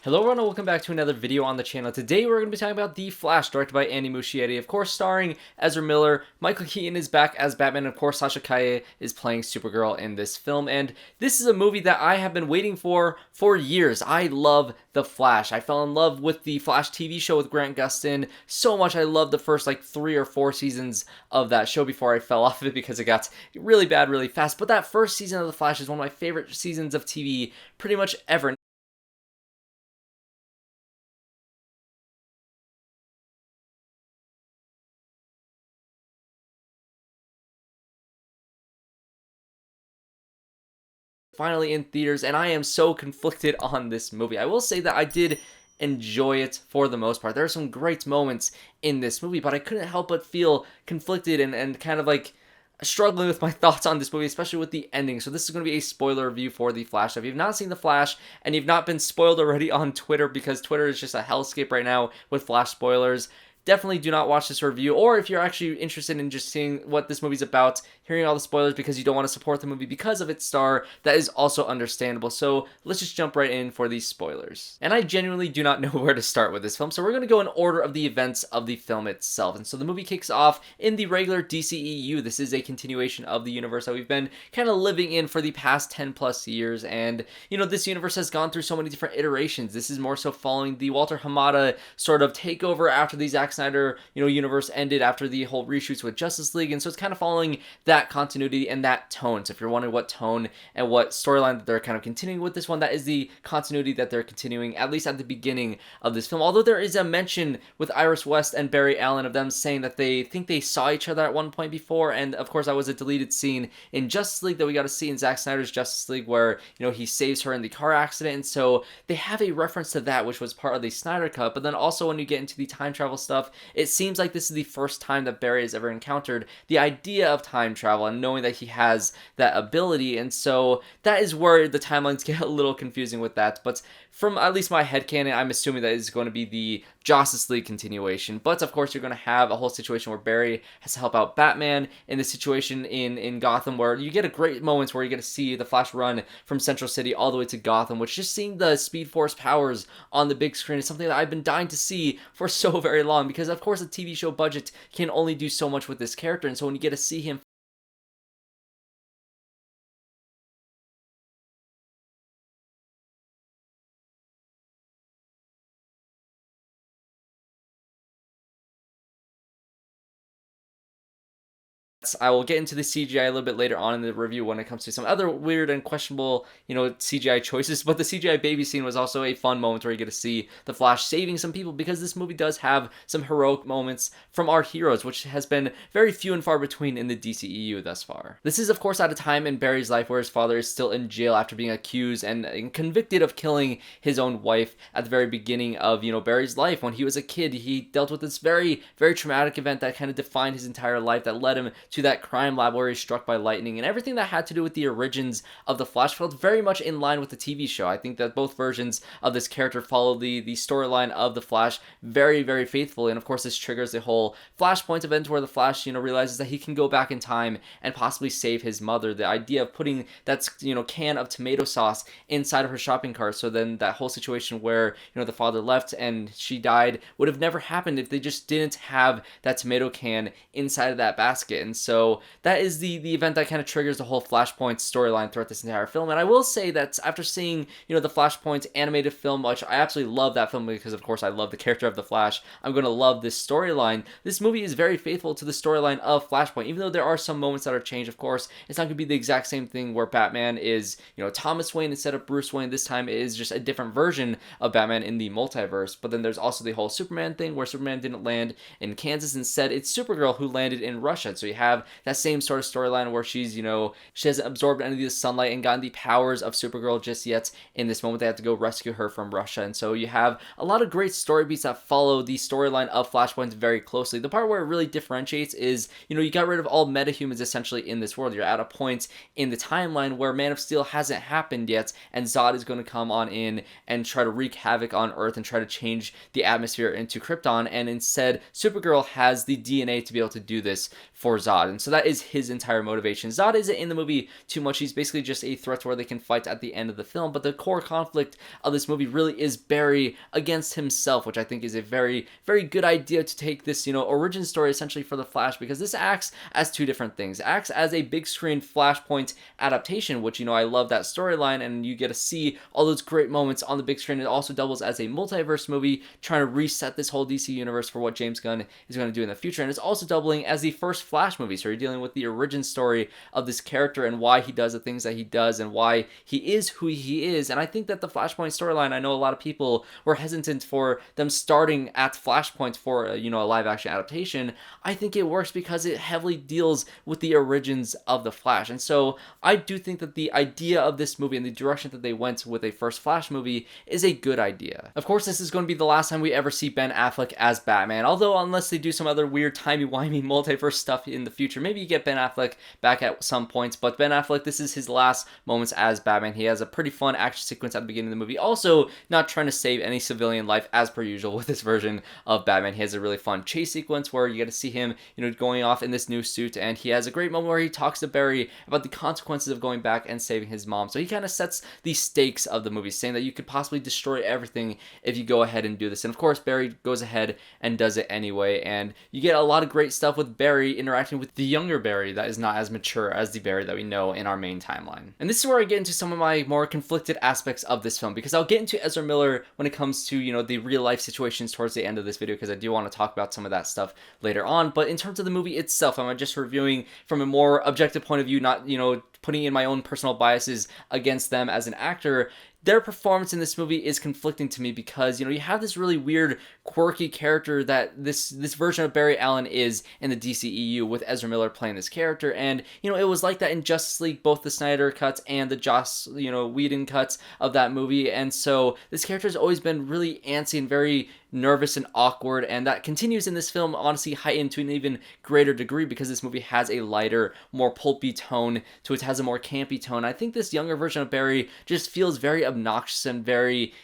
Hello everyone and welcome back to another video on the channel. Today we're going to be talking about The Flash, directed by Muschietti, of course starring Ezra Miller. Michael Keaton is back as Batman, and of course Sasha Calle is playing Supergirl in this film, and this is a movie that I have been waiting for years. I love The Flash. I fell in love with the Flash TV show with Grant Gustin so much. I loved the first 3 or 4 seasons of that show before I fell off of it because it got really bad really fast, but that first season of The Flash is one of my favorite seasons of TV pretty much ever. Finally in theaters, and I am so conflicted on this movie. I will say that I did enjoy it for the most part. There are some great moments in this movie, but I couldn't help but feel conflicted and kind of struggling with my thoughts on this movie, especially with the ending. So this is going to be a spoiler review for The Flash. So if you've not seen The Flash and you've not been spoiled already on Twitter, because Twitter is just a hellscape right now with Flash spoilers, definitely do not watch this review. Or if you're actually interested in just seeing what this movie's about, hearing all the spoilers because you don't want to support the movie because of its star, that is also understandable. So let's just jump right in for these spoilers. And I genuinely do not know where to start with this film, so we're going to go in order of the events of the film itself. And so the movie kicks off in the regular DCEU. This is a continuation of the universe that we've been kind of living in for the past 10 plus years. And, you know, this universe has gone through so many different iterations. This is more so following the Walter Hamada sort of takeover after the Zack Snyder, universe ended after the whole reshoots with Justice League. And so it's kind of following that continuity and that tone. So if you're wondering what tone and what storyline that they're kind of continuing with this one, that is the continuity that they're continuing, at least at the beginning of this film. Although there is a mention with Iris West and Barry Allen of them saying that they think they saw each other at one point before. And of course that was a deleted scene in Justice League that we got to see in Zack Snyder's Justice League where, he saves her in the car accident. And so they have a reference to that, which was part of the Snyder Cut. But then also when you get into the time travel stuff, it seems like this is the first time that Barry has ever encountered the idea of time travel and knowing that he has that ability. And so that is where the timelines get a little confusing with that. But from at least my headcanon, I'm assuming that is going to be the Justice League continuation. But of course, you're going to have a whole situation where Barry has to help out Batman in the situation in Gotham, where you get a great moments where you get to see the Flash run from Central City all the way to Gotham, which just seeing the Speed Force powers on the big screen is something that I've been dying to see for so very long, because of course a TV show budget can only do so much with this character. And so when you get to see him I will get into the CGI a little bit later on in the review when it comes to some other weird and questionable, CGI choices. But the CGI baby scene was also a fun moment where you get to see the Flash saving some people, because this movie does have some heroic moments from our heroes, which has been very few and far between in the DCEU thus far. This is, of course, at a time in Barry's life where his father is still in jail after being accused and convicted of killing his own wife at the very beginning of, Barry's life. When he was a kid, he dealt with this very, very traumatic event that kind of defined his entire life, that led him to that crime lab where he's struck by lightning, and everything that had to do with the origins of the Flash felt very much in line with the TV show. I think that both versions of this character follow the storyline of the Flash very, very faithfully, and of course this triggers the whole Flashpoint event where the Flash, realizes that he can go back in time and possibly save his mother. The idea of putting that, can of tomato sauce inside of her shopping cart, so then that whole situation where, the father left and she died would have never happened if they just didn't have that tomato can inside of that basket. And so that is the event that kind of triggers the whole Flashpoint storyline throughout this entire film. And I will say that after seeing, the Flashpoint animated film, which I absolutely love that film because, of course, I love the character of the Flash, I'm going to love this storyline. This movie is very faithful to the storyline of Flashpoint, even though there are some moments that are changed, of course. It's not going to be the exact same thing where Batman is, Thomas Wayne instead of Bruce Wayne. This time it is just a different version of Batman in the multiverse. But then there's also the whole Superman thing where Superman didn't land in Kansas. Instead, it's Supergirl who landed in Russia. So you have that same sort of storyline where she's, she hasn't absorbed any of the sunlight and gotten the powers of Supergirl just yet. In this moment, they have to go rescue her from Russia. And so you have a lot of great story beats that follow the storyline of Flashpoint very closely. The part where it really differentiates is, you got rid of all metahumans essentially in this world. You're at a point in the timeline where Man of Steel hasn't happened yet, and Zod is going to come on in and try to wreak havoc on Earth and try to change the atmosphere into Krypton. And instead, Supergirl has the DNA to be able to do this for Zod. Zod. And so that is his entire motivation. Zod isn't in the movie too much. He's basically just a threat to where they can fight at the end of the film. But the core conflict of this movie really is Barry against himself, which I think is a very, very good idea to take this, origin story essentially for the Flash, because this acts as two different things. It acts as a big screen Flashpoint adaptation, which, I love that storyline, and you get to see all those great moments on the big screen. It also doubles as a multiverse movie, trying to reset this whole DC universe for what James Gunn is going to do in the future. And it's also doubling as the first Flash movie, so you're dealing with the origin story of this character and why he does the things that he does and why he is who he is. And I think that the Flashpoint storyline, I know a lot of people were hesitant for them starting at Flashpoint for a live action adaptation. I think it works because it heavily deals with the origins of the Flash. And so I do think that the idea of this movie and the direction that they went with a first Flash movie is a good idea. Of course, this is going to be the last time we ever see Ben Affleck as Batman, although unless they do some other weird timey-wimey multiverse stuff in the future, maybe you get Ben Affleck back at some points. But Ben Affleck, this is his last moments as Batman. He has a pretty fun action sequence at the beginning of the movie, also not trying to save any civilian life as per usual with this version of Batman. He has a really fun chase sequence where you get to see him, going off in this new suit, and he has a great moment where he talks to Barry about the consequences of going back and saving his mom. So he kind of sets the stakes of the movie, saying that you could possibly destroy everything if you go ahead and do this. And of course, Barry goes ahead and does it anyway, and you get a lot of great stuff with Barry interacting with the younger Barry that is not as mature as the Barry that we know in our main timeline. And this is where I get into some of my more conflicted aspects of this film, because I'll get into Ezra Miller when it comes to, the real life situations towards the end of this video, because I do want to talk about some of that stuff later on. But in terms of the movie itself, I'm just reviewing from a more objective point of view, not, putting in my own personal biases against them as an actor. Their performance in this movie is conflicting to me because, you have this really weird, quirky character that this version of Barry Allen is in the DCEU, with Ezra Miller playing this character. And, it was like that in Justice League, both the Snyder cuts and the Joss, Whedon cuts of that movie. And so this character has always been really antsy and very nervous and awkward, and that continues in this film, honestly heightened to an even greater degree because this movie has a lighter, more pulpy tone to it, has a more campy tone. I think this younger version of Barry just feels very obnoxious and very,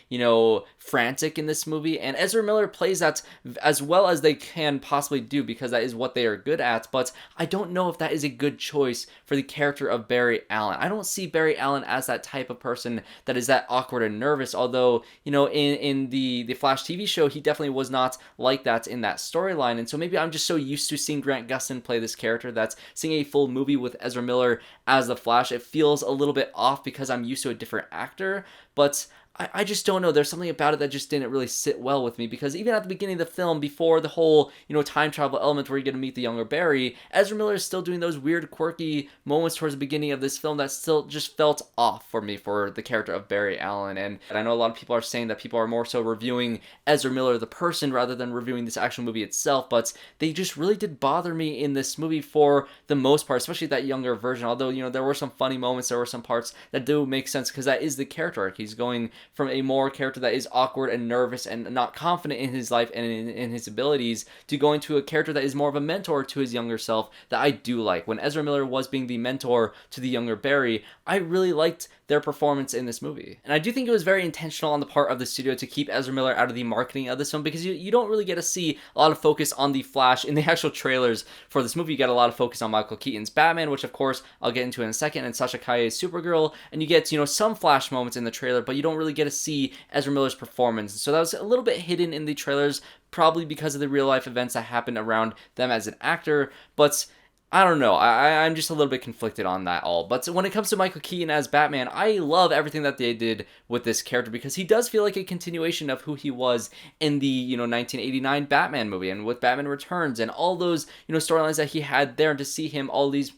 frantic in this movie, and Ezra Miller plays that as well as they can possibly do because that is what they are good at. But I don't know if that is a good choice for the character of Barry Allen. I don't see Barry Allen as that type of person that is that awkward and nervous, although, in the Flash TV show, he definitely was not like that in that storyline. And so maybe I'm just so used to seeing Grant Gustin play this character that's seeing a full movie with Ezra Miller as the Flash, it feels a little bit off because I'm used to a different actor. But I just don't know. There's something about it that just didn't really sit well with me, because even at the beginning of the film, before the whole, time travel element where you get to meet the younger Barry, Ezra Miller is still doing those weird, quirky moments towards the beginning of this film that still just felt off for me for the character of Barry Allen. And I know a lot of people are saying that people are more so reviewing Ezra Miller the person rather than reviewing this actual movie itself, but they just really did bother me in this movie for the most part, especially that younger version. Although, there were some funny moments, there were some parts that do make sense because that is the character arc. He's going from a more character that is awkward and nervous and not confident in his life and in his abilities to going to a character that is more of a mentor to his younger self that I do like. When Ezra Miller was being the mentor to the younger Barry, I really liked their performance in this movie. And I do think it was very intentional on the part of the studio to keep Ezra Miller out of the marketing of this film, because you don't really get to see a lot of focus on the Flash in the actual trailers for this movie. You get a lot of focus on Michael Keaton's Batman, which of course I'll get into in a second, and Sasha Calle's Supergirl, and you get, some Flash moments in the trailer, but you don't really get to see Ezra Miller's performance. So that was a little bit hidden in the trailers, probably because of the real life events that happened around them as an actor. But I don't know. I'm just a little bit conflicted on that all. But when it comes to Michael Keaton as Batman, I love everything that they did with this character, because he does feel like a continuation of who he was in the, 1989 Batman movie and with Batman Returns and all those, storylines that he had there. And to see him all these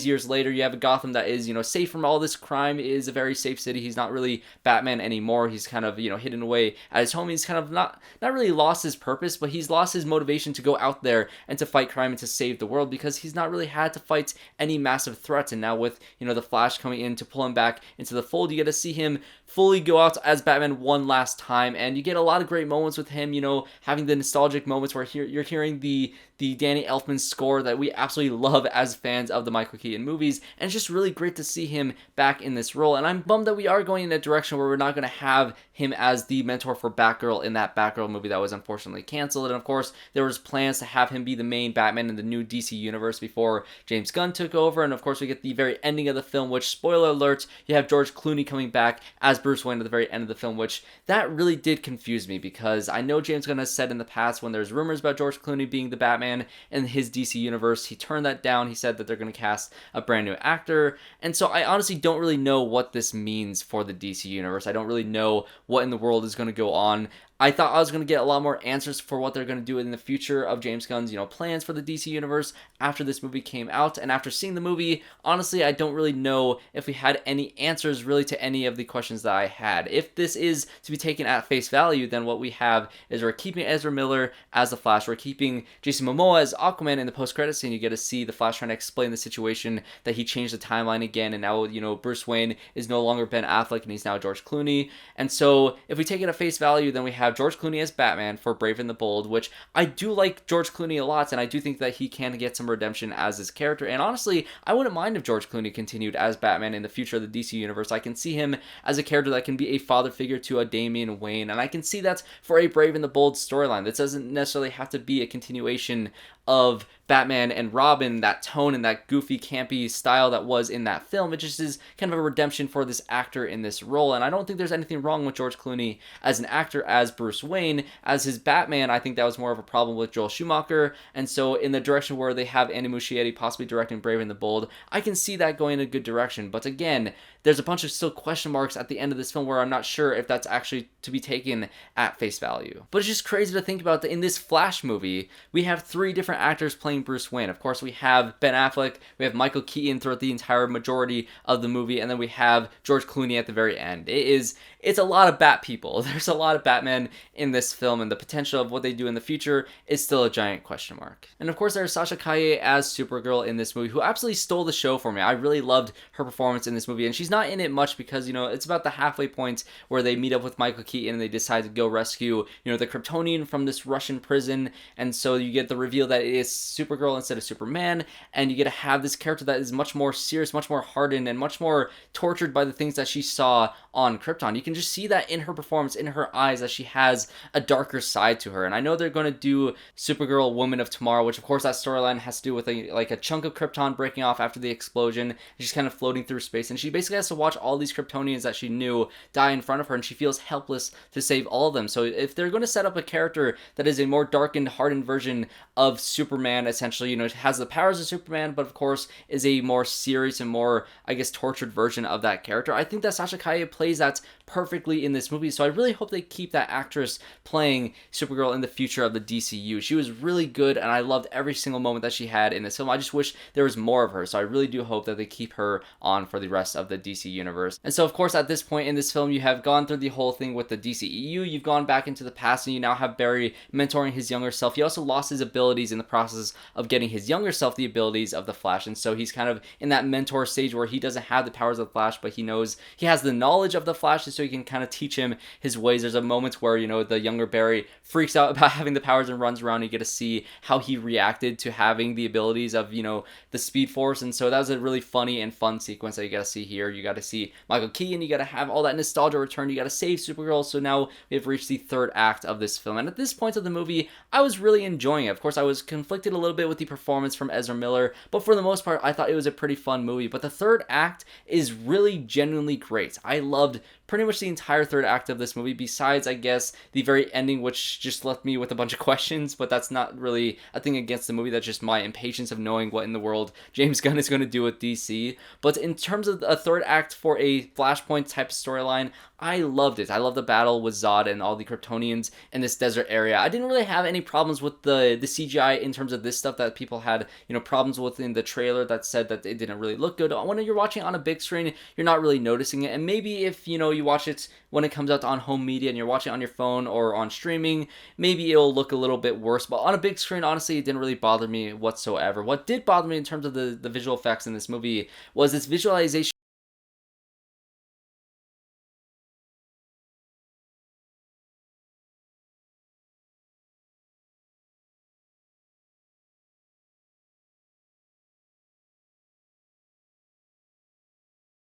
years later, you have a Gotham that is, safe from all this crime, is a very safe city. He's not really Batman anymore. He's kind of, hidden away at his home. He's kind of not really lost his purpose, but he's lost his motivation to go out there and to fight crime and to save the world, because he's not really had to fight any massive threats. And now with, the Flash coming in to pull him back into the fold, you get to see him fully go out as Batman one last time, and you get a lot of great moments with him, having the nostalgic moments where you're hearing the the Danny Elfman score that we absolutely love as fans of the Michael Keaton movies, and it's just really great to see him back in this role. And I'm bummed that we are going in a direction where we're not going to have him as the mentor for Batgirl in that Batgirl movie that was unfortunately canceled. And of course, there was plans to have him be the main Batman in the new DC universe before James Gunn took over. And of course, we get the very ending of the film, which, spoiler alert, you have George Clooney coming back as Bruce Wayne at the very end of the film, which that really did confuse me, because I know James Gunn has said in the past, when there's rumors about George Clooney being the Batman in his DC universe, he turned that down. He said that they're going to cast a brand new actor. And so I honestly don't really know what this means for the DC universe. I don't really know what in the world is going to go on. I thought I was going to get a lot more answers for what they're going to do in the future of James Gunn's, plans for the DC universe after this movie came out. And after seeing the movie, honestly, I don't really know if we had any answers really to any of the questions that I had. If this is to be taken at face value, then what we have is we're keeping Ezra Miller as the Flash. We're keeping Jason Momoa as Aquaman in the post-credit scene. You get to see the Flash trying to explain the situation that he changed the timeline again, and now, Bruce Wayne is no longer Ben Affleck, and he's now George Clooney. And so if we take it at face value, then we have George Clooney as Batman for Brave and the Bold, which I do like George Clooney a lot, and I do think that he can get some redemption as his character. And honestly, I wouldn't mind if George Clooney continued as Batman in the future of the DC universe. I can see him as a character that can be a father figure to a Damian Wayne, and I can see that for a Brave and the Bold storyline. This doesn't necessarily have to be a continuation of Batman and Robin, that tone and that goofy, campy style that was in that film. It just is kind of a redemption for this actor in this role, and I don't think there's anything wrong with George Clooney as an actor as Bruce Wayne. As his Batman, I think that was more of a problem with Joel Schumacher, and so in the direction where they have Andy Muschietti possibly directing Brave and the Bold, I can see that going in a good direction. But again, there's a bunch of still question marks at the end of this film where I'm not sure if that's actually to be taken at face value. But it's just crazy to think about that in this Flash movie, we have 3 different actors playing Bruce Wayne. Of course, we have Ben Affleck, we have Michael Keaton throughout the entire majority of the movie, and then we have George Clooney at the very end. It's a lot of Bat people. There's a lot of Batman in this film, and the potential of what they do in the future is still a giant question mark. And of course, there's Sasha Calle as Supergirl in this movie, who absolutely stole the show for me. I really loved her performance in this movie, and she's not in it much because, it's about the halfway point where they meet up with Michael Keaton and they decide to go rescue, the Kryptonian from this Russian prison, and so you get the reveal that it is Supergirl instead of Superman, and you get to have this character that is much more serious, much more hardened, and much more tortured by the things that she saw on Krypton. You can just see that in her performance, in her eyes, that she has a darker side to her. And I know they're going to do Supergirl Woman of Tomorrow, which of course that storyline has to do with a chunk of Krypton breaking off after the explosion. She's kind of floating through space, and she basically has to watch all these Kryptonians that she knew die in front of her, and she feels helpless to save all of them. So if they're going to set up a character that is a more darkened, hardened version of Superman, essentially, has the powers of Superman, but of course is a more serious and more, tortured version of that character, I think that Sasha Calle plays that perfectly in this movie. So I really hope they keep that actress playing Supergirl in the future of the DCU. She was really good, and I loved every single moment that she had in this film. I just wish there was more of her, so I really do hope that they keep her on for the rest of the DC universe. And so of course at this point in this film, you have gone through the whole thing with the DCEU, you've gone back into the past, and you now have Barry mentoring his younger self. He also lost his abilities in the process of getting his younger self the abilities of the Flash, and so he's kind of in that mentor stage where he doesn't have the powers of the Flash, but he knows he has the knowledge of the Flash, and so he can kind of teach him his ways. There's a moment where, the younger Barry freaks out about having the powers and runs around. You get to see how he reacted to having the abilities of, the Speed Force, and so that was a really funny and fun sequence that you got to see here. You got to see Michael Keaton, you got to have all that nostalgia return, you got to save Supergirl, so now we've reached the 3rd act of this film, and at this point of the movie, I was really enjoying it. Of course, I was conflicted a little bit with the performance from Ezra Miller, but for the most part, I thought it was a pretty fun movie. But the 3rd act is really genuinely great. I loved pretty much the entire 3rd act of this movie, besides, I guess, the very ending, which just left me with a bunch of questions, but that's not really a thing against the movie. That's just my impatience of knowing what in the world James Gunn is going to do with DC. But in terms of a 3rd act for a Flashpoint type storyline, I loved it. I love the battle with Zod and all the Kryptonians in this desert area. I didn't really have any problems with the CGI in terms of this stuff that people had, problems with in the trailer that said that it didn't really look good. When you're watching on a big screen, you're not really noticing it. And maybe if, you watch it when it comes out on home media and you're watching it on your phone or on streaming, maybe it'll look a little bit worse. But on a big screen, honestly, it didn't really bother me whatsoever. What did bother me in terms of the visual effects in this movie was its visualization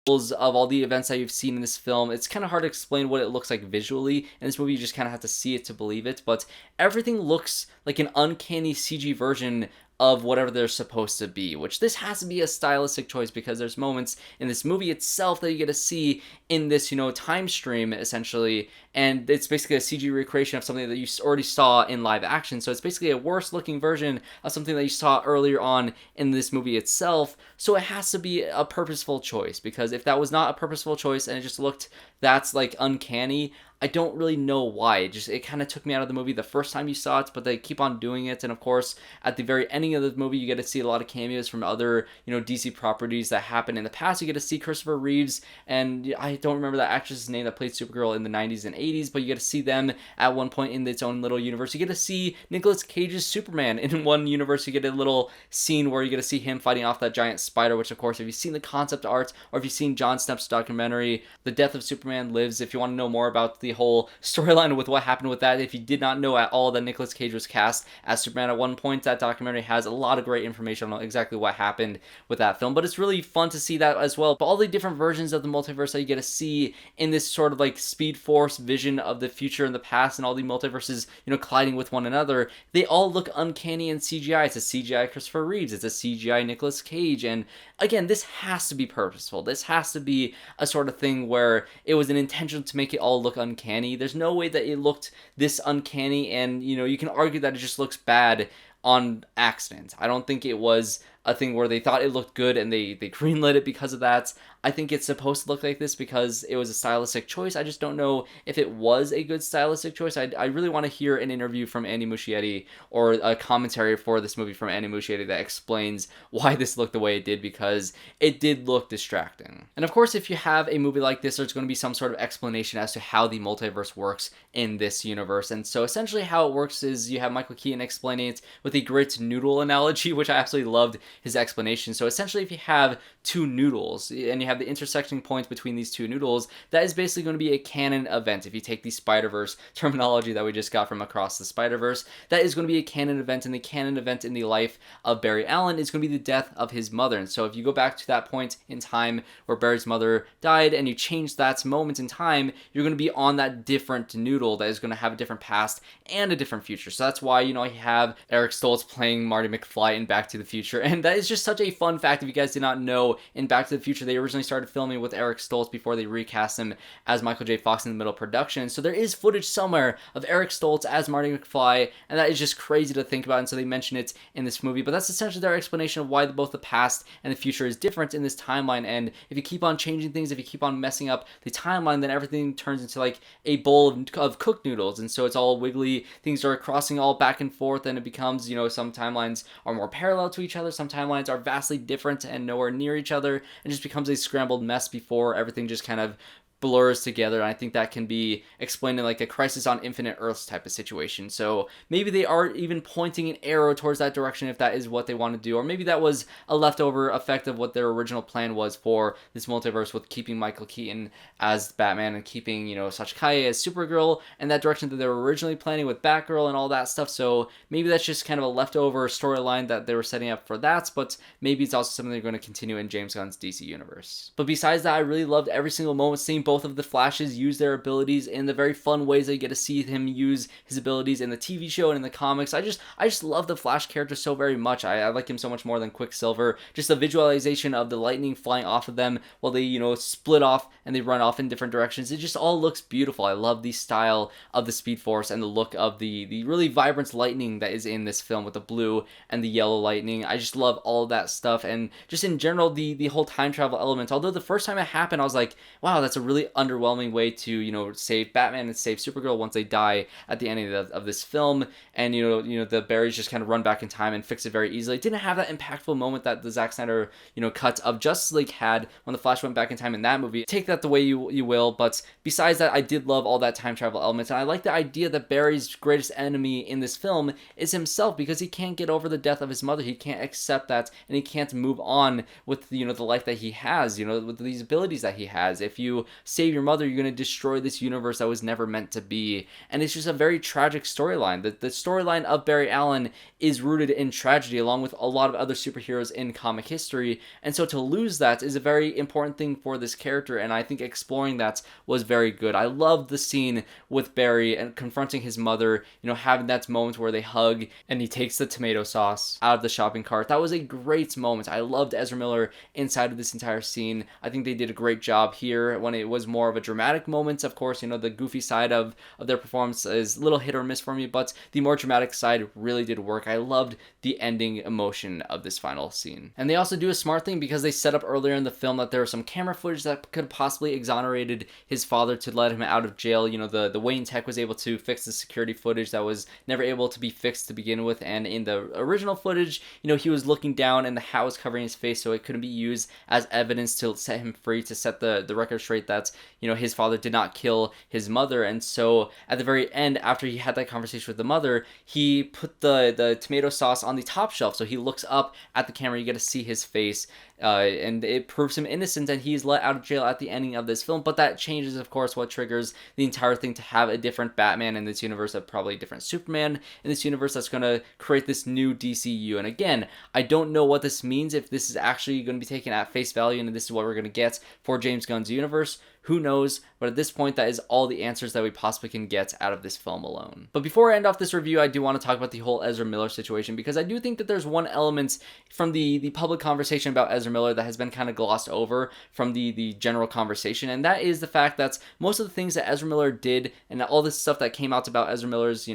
of all the events that you've seen in this film. It's kind of hard to explain what it looks like visually. In this movie, you just kind of have to see it to believe it, but everything looks like an uncanny CG version of whatever they're supposed to be, which this has to be a stylistic choice because there's moments in this movie itself that you get to see in this, time stream, essentially, and it's basically a CG recreation of something that you already saw in live action, so it's basically a worse looking version of something that you saw earlier on in this movie itself, so it has to be a purposeful choice, because if that was not a purposeful choice and it just looked that's like uncanny, I don't really know why. It kind of took me out of the movie the first time you saw it, but they keep on doing it. And of course, at the very ending of the movie, you get to see a lot of cameos from other, DC properties that happened in the past. You get to see Christopher Reeves, and I don't remember that actress's name that played Supergirl in the 90s and 80s, but you get to see them at one point in its own little universe. You get to see Nicolas Cage's Superman in one universe. You get a little scene where you get to see him fighting off that giant spider, which of course, if you've seen the concept art, or if you've seen John Stepp's documentary, The Death of Superman Lives, if you want to know more about the whole storyline with what happened with that, if you did not know at all that Nicolas Cage was cast as Superman at one point, that documentary has a lot of great information on exactly what happened with that film, but it's really fun to see that as well. But all the different versions of the multiverse that you get to see in this sort of like Speed Force vision of the future and the past, and all the multiverses, colliding with one another, they all look uncanny in CGI. It's a CGI Christopher Reeves, it's a CGI Nicolas Cage, and again, this has to be purposeful. This has to be a sort of thing where it was an intention to make it all look uncanny. There's no way that it looked this uncanny, and you can argue that it just looks bad on accident. I don't think it was a thing where they thought it looked good and they greenlit it because of that. I think it's supposed to look like this because it was a stylistic choice. I just don't know if it was a good stylistic choice. I really want to hear an interview from Andy Muschietti, or a commentary for this movie from Andy Muschietti that explains why this looked the way it did, because it did look distracting. And of course, if you have a movie like this, there's going to be some sort of explanation as to how the multiverse works in this universe. And so essentially how it works is you have Michael Keaton explaining it with a grits noodle analogy, which I absolutely loved his explanation. So essentially, if you have two noodles and you have the intersecting points between these two noodles, that is basically going to be a canon event. If you take the Spider-Verse terminology that we just got from Across the Spider-Verse, that is going to be a canon event, and the canon event in the life of Barry Allen is going to be the death of his mother. And so if you go back to that point in time where Barry's mother died and you change that moment in time, you're going to be on that different noodle that is going to have a different past and a different future. So that's why, you have Eric Stoltz playing Marty McFly in Back to the Future, and that is just such a fun fact. If you guys did not know, in Back to the Future, they originally started filming with Eric Stoltz before they recast him as Michael J. Fox in the middle of production. So there is footage somewhere of Eric Stoltz as Marty McFly, and that is just crazy to think about, and so they mention it in this movie. But that's essentially their explanation of why both the past and the future is different in this timeline. And if you keep on changing things, if you keep on messing up the timeline, then everything turns into like a bowl of cooked noodles, and so it's all wiggly, things are crossing all back and forth, and it becomes, some timelines are more parallel to each other, some timelines are vastly different and nowhere near each other, and just becomes a scrambled mess before everything just kind of blurs together. And I think that can be explained in like a Crisis on Infinite Earths type of situation. So maybe they are even pointing an arrow towards that direction if that is what they want to do, or maybe that was a leftover effect of what their original plan was for this multiverse, with keeping Michael Keaton as Batman and keeping, Sasha Calle as Supergirl, and that direction that they were originally planning with Batgirl and all that stuff. So maybe that's just kind of a leftover storyline that they were setting up for that, but maybe it's also something they're going to continue in James Gunn's DC universe. But besides that, I really loved every single moment seeing both of the Flashes use their abilities in the very fun ways that you get to see him use his abilities in the TV show and in the comics. I just love the Flash character so very much. I like him so much more than Quicksilver. Just the visualization of the lightning flying off of them while they, split off and they run off in different directions. It just all looks beautiful. I love the style of the Speed Force and the look of the really vibrant lightning that is in this film with the blue and the yellow lightning. I just love all of that stuff, and just in general the whole time travel element. Although the first time it happened, I was like, wow, that's a really underwhelming way to save Batman and save Supergirl once they die at the end of this film, and the Barrys just kind of run back in time and fix it very easily. It didn't have that impactful moment that the Zack Snyder cut of Justice League had when the Flash went back in time in that movie. Take that the way you will, but besides that, I did love all that time travel elements, and I like the idea that Barry's greatest enemy in this film is himself, because he can't get over the death of his mother. He can't accept that, and he can't move on with the life that he has, with these abilities that he has. If you save your mother, you're going to destroy this universe that was never meant to be. And it's just a very tragic storyline. The storyline of Barry Allen is rooted in tragedy, along with a lot of other superheroes in comic history. And so to lose that is a very important thing for this character, and I think exploring that was very good. I loved the scene with Barry and confronting his mother, having that moment where they hug and he takes the tomato sauce out of the shopping cart. That was a great moment. I loved Ezra Miller inside of this entire scene. I think they did a great job here when it was more of a dramatic moment. Of course, the goofy side of their performance is a little hit or miss for me, but the more dramatic side really did work. I loved the ending emotion of this final scene. And they also do a smart thing because they set up earlier in the film that there was some camera footage that could possibly exonerated his father to let him out of jail. The Wayne tech was able to fix the security footage that was never able to be fixed to begin with, and in the original footage, he was looking down and the hat was covering his face, so it couldn't be used as evidence to set him free, to set the record straight that his father did not kill his mother. And so at the very end, after he had that conversation with the mother, he put the tomato sauce on the top shelf, so he looks up at the camera, you get to see his face, and it proves him innocent, and he's let out of jail at the ending of this film. But that changes, of course, what triggers the entire thing to have a different Batman in this universe, probably a different Superman in this universe, that's going to create this new DCEU. And again, I don't know what this means, if this is actually going to be taken at face value and this is what we're going to get for James Gunn's universe. Who knows? But at this point, that is all the answers that we possibly can get out of this film alone. But before I end off this review, I do want to talk about the whole Ezra Miller situation, because I do think that there's one element from the public conversation about Ezra Miller that has been kind of glossed over from the general conversation, and that is the fact that most of the things that Ezra Miller did and all this stuff that came out about Ezra Miller's,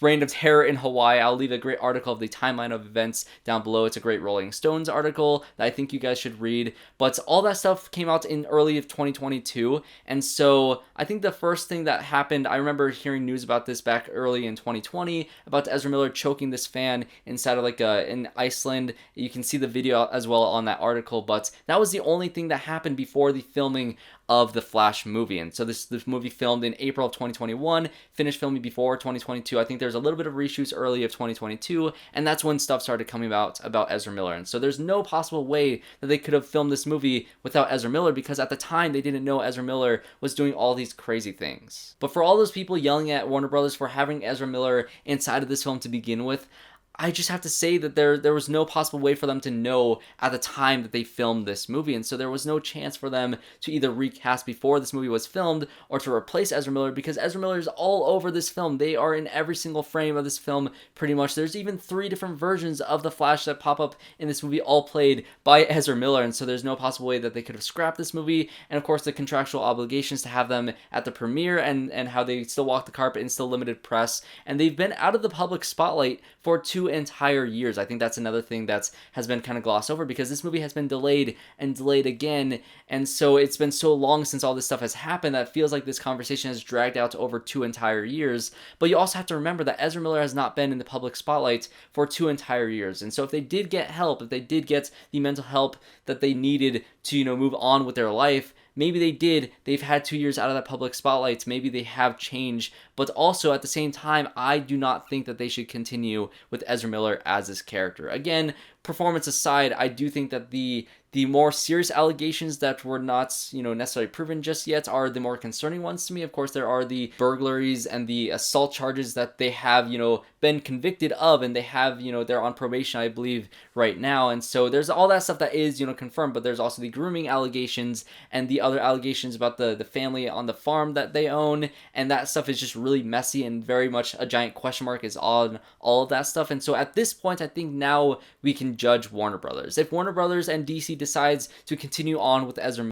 reign of terror in Hawaii. I'll leave a great article of the timeline of events down below. It's a great Rolling Stones article that I think you guys should read. But all that stuff came out in early of 2022. And so I think the first thing that happened, I remember hearing news about this back early in 2020, about Ezra Miller choking this fan inside of in Iceland. You can see the video as well on that article, but that was the only thing that happened before the filming of the Flash movie. And so this movie filmed in April of 2021, finished filming before 2022. I think there's a little bit of reshoots early of 2022, and that's when stuff started coming about Ezra Miller. And so there's no possible way that they could have filmed this movie without Ezra Miller, because at the time they didn't know Ezra Miller was doing all these crazy things. But for all those people yelling at Warner Brothers for having Ezra Miller inside of this film to begin with, I just have to say that there was no possible way for them to know at the time that they filmed this movie, and so there was no chance for them to either recast before this movie was filmed or to replace Ezra Miller, because Ezra Miller is all over this film. They are in every single frame of this film, pretty much. There's even 3 different versions of the Flash that pop up in this movie, all played by Ezra Miller, and so there's no possible way that they could have scrapped this movie. And of course, the contractual obligations to have them at the premiere, and how they still walk the carpet and still limited press, and they've been out of the public spotlight for 2 entire years. I think that's another thing that has been kind of glossed over, because this movie has been delayed and delayed again, and so it's been so long since all this stuff has happened that it feels like this conversation has dragged out to over 2 entire years. But you also have to remember that Ezra Miller has not been in the public spotlight for 2 entire years, and so if they did get help, if they did get the mental help that they needed to move on with their life, maybe they did. They've had 2 years out of that public spotlight. Maybe they have changed. But also, at the same time, I do not think that they should continue with Ezra Miller as this character. Again, performance aside, I do think that the more serious allegations that were not, necessarily proven just yet are the more concerning ones to me. Of course, there are the burglaries and the assault charges that they have, been convicted of, and they have, they're on probation, I believe, right now. And so there's all that stuff that is, confirmed, but there's also the grooming allegations and the other allegations about the family on the farm that they own, and that stuff is just really messy, and very much a giant question mark is on all of that stuff. And so at this point, I think now we can judge Warner Brothers. If Warner Brothers and DC decides to continue on with Ezra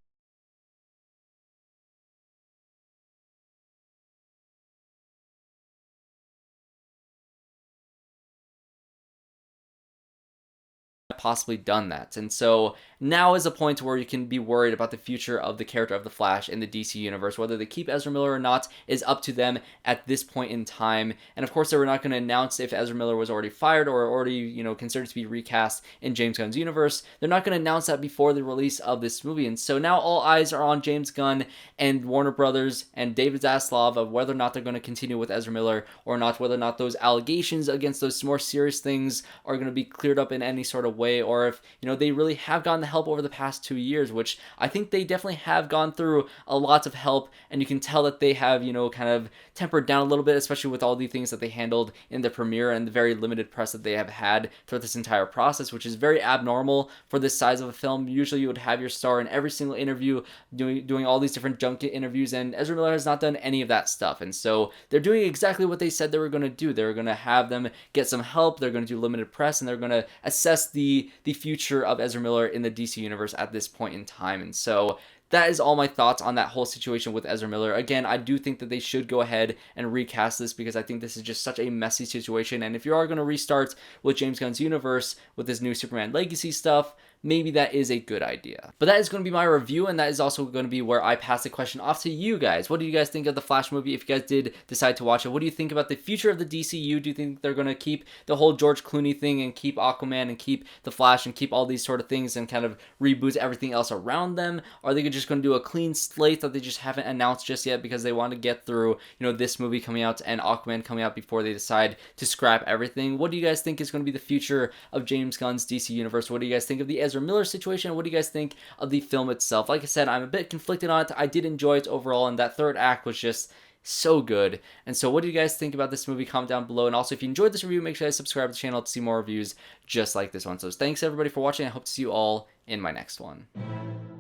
possibly done that. And so now is a point where you can be worried about the future of the character of the Flash in the DC universe. Whether they keep Ezra Miller or not is up to them at this point in time. And of course, they were not going to announce if Ezra Miller was already fired or already, considered to be recast in James Gunn's universe. They're not going to announce that before the release of this movie. And so now all eyes are on James Gunn and Warner Brothers and David Zaslav of whether or not they're going to continue with Ezra Miller or not, whether or not those allegations against those more serious things are going to be cleared up in any sort of way, way, or if, you know, they really have gotten the help over the past 2 years, which I think they definitely have gone through a lot of help, and you can tell that they have, you know, kind of tempered down a little bit, especially with all the things that they handled in the premiere and the very limited press that they have had throughout this entire process, which is very abnormal for this size of a film. Usually you would have your star in every single interview doing all these different junket interviews, and Ezra Miller has not done any of that stuff. And so they're doing exactly what they said they were going to do. They were going to have them get some help, they're going to do limited press, and they're going to assess the future of Ezra Miller in the DC universe at this point in time. And so that is all my thoughts on that whole situation with Ezra Miller. Again, I do think that they should go ahead and recast this, because I think this is just such a messy situation. And if you are going to restart with James Gunn's universe with this new Superman Legacy stuff, maybe that is a good idea. But that is going to be my review, and that is also going to be where I pass the question off to you guys. What do you guys think of the Flash movie if you guys did decide to watch it? What do you think about the future of the DCU? Do you think they're going to keep the whole George Clooney thing and keep Aquaman and keep the Flash and keep all these sort of things and kind of reboot everything else around them? Or are they just going to do a clean slate that they just haven't announced just yet because they want to get through, you know, this movie coming out and Aquaman coming out before they decide to scrap everything? What do you guys think is going to be the future of James Gunn's DC universe? What do you guys think of the Ezra Miller situation? What do you guys think of the film itself? Like I said, I'm a bit conflicted on it. I did enjoy it overall, and that third act was just so good. And so what do you guys think about this movie? Comment down below. And also, if you enjoyed this review, make sure to subscribe to the channel to see more reviews just like this one. So thanks everybody for watching. I hope to see you all in my next one.